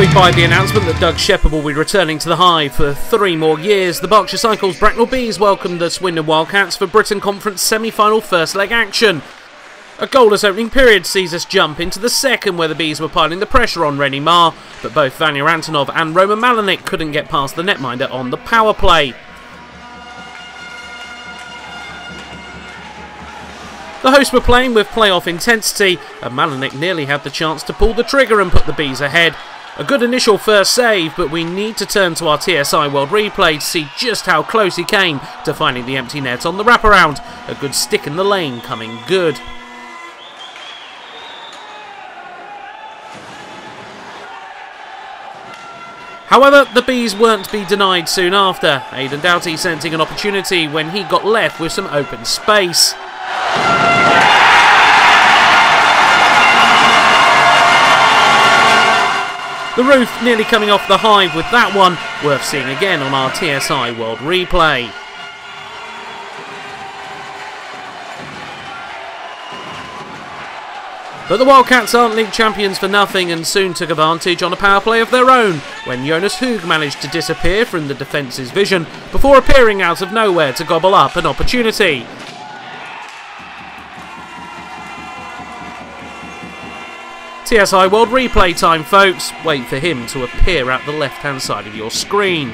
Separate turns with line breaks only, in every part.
Buoyed by the announcement that Doug Shepherd will be returning to the Hive for 3 more years, the Berkshire Cycles Bracknell Bees welcomed the Swindon Wildcats for Britain Conference semi-final first leg action. A goalless opening period sees us jump into the second, where the Bees were piling the pressure on Rennie Marr, but both Vanya Antonov and Roman Malenik couldn't get past the netminder on the power play. The hosts were playing with playoff intensity, and Malenik nearly had the chance to pull the trigger and put the Bees ahead. A good initial first save, but we need to turn to our TSI World replay to see just how close he came to finding the empty net on the wraparound. A good stick in the lane coming good. However, the Bees weren't to be denied soon after, Aidan Doughty sensing an opportunity when he got left with some open space. The roof nearly coming off the Hive with that one, worth seeing again on our TSI World replay. But the Wildcats aren't league champions for nothing and soon took advantage on a power play of their own when Jonas Hoog managed to disappear from the defence's vision before appearing out of nowhere to gobble up an opportunity. TSI World replay time, folks. Wait for him to appear at the left-hand side of your screen.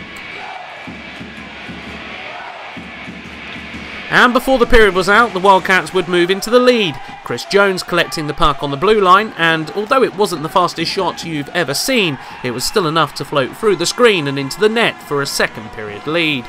And before the period was out, the Wildcats would move into the lead. Chris Jones collecting the puck on the blue line, and although it wasn't the fastest shot you've ever seen, it was still enough to float through the screen and into the net for a second period lead.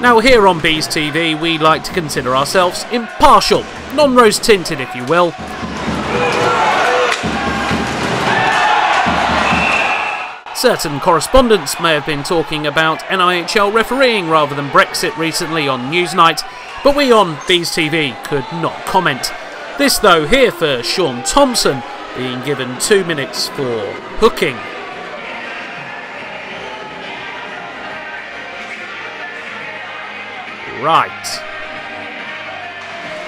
Now here on Bees TV, we like to consider ourselves impartial, non-rose tinted if you will. Certain correspondents may have been talking about NIHL refereeing rather than Brexit recently on Newsnight, but we on Bees TV could not comment. This though here for Sean Thompson being given 2 minutes for hooking. Right.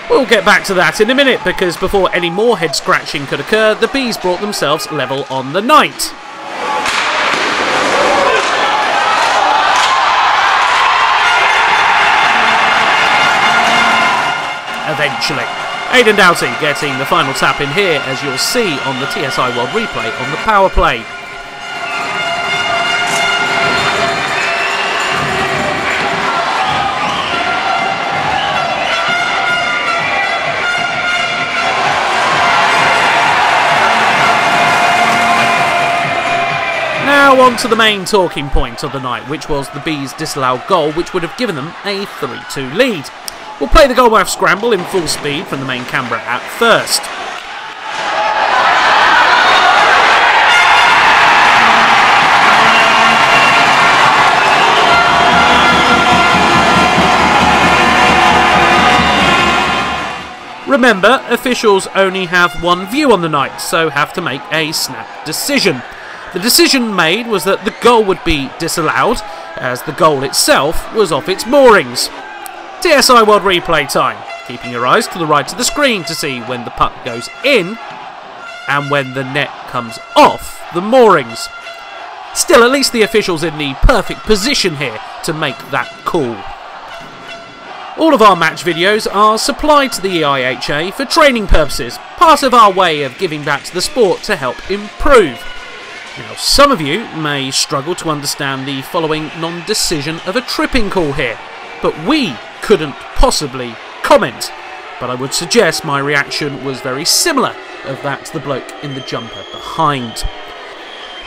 We'll get back to that in a minute, because before any more head scratching could occur, the Bees brought themselves level on the night. Eventually. Aidan Doughty getting the final tap in here, as you'll see on the TSI World replay on the power play. Now on to the main talking point of the night, which was the Bees' disallowed goal, which would have given them a 3-2 lead. We'll play the goalmouth scramble in full speed from the main camera at first. Remember, officials only have one view on the night, so have to make a snap decision. The decision made was that the goal would be disallowed, as the goal itself was off its moorings. TSI World replay time, keeping your eyes to the right of the screen to see when the puck goes in and when the net comes off the moorings. Still, at least the official's in the perfect position here to make that call. All of our match videos are supplied to the NIHL for training purposes, part of our way of giving back to the sport to help improve. Now, some of you may struggle to understand the following non-decision of a tripping call here, but we couldn't possibly comment. But I would suggest my reaction was very similar of that to the bloke in the jumper behind.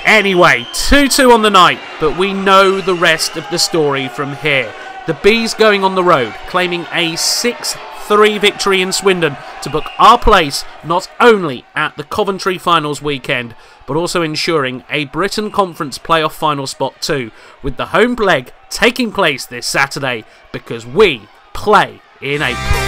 Anyway, 2-2 on the night, but we know the rest of the story from here. The Bees going on the road, claiming a 6-3 victory in Swindon to book our place not only at the Coventry finals weekend, but also ensuring a Britain Conference playoff final spot too, with the home leg taking place this Saturday, because we play in April.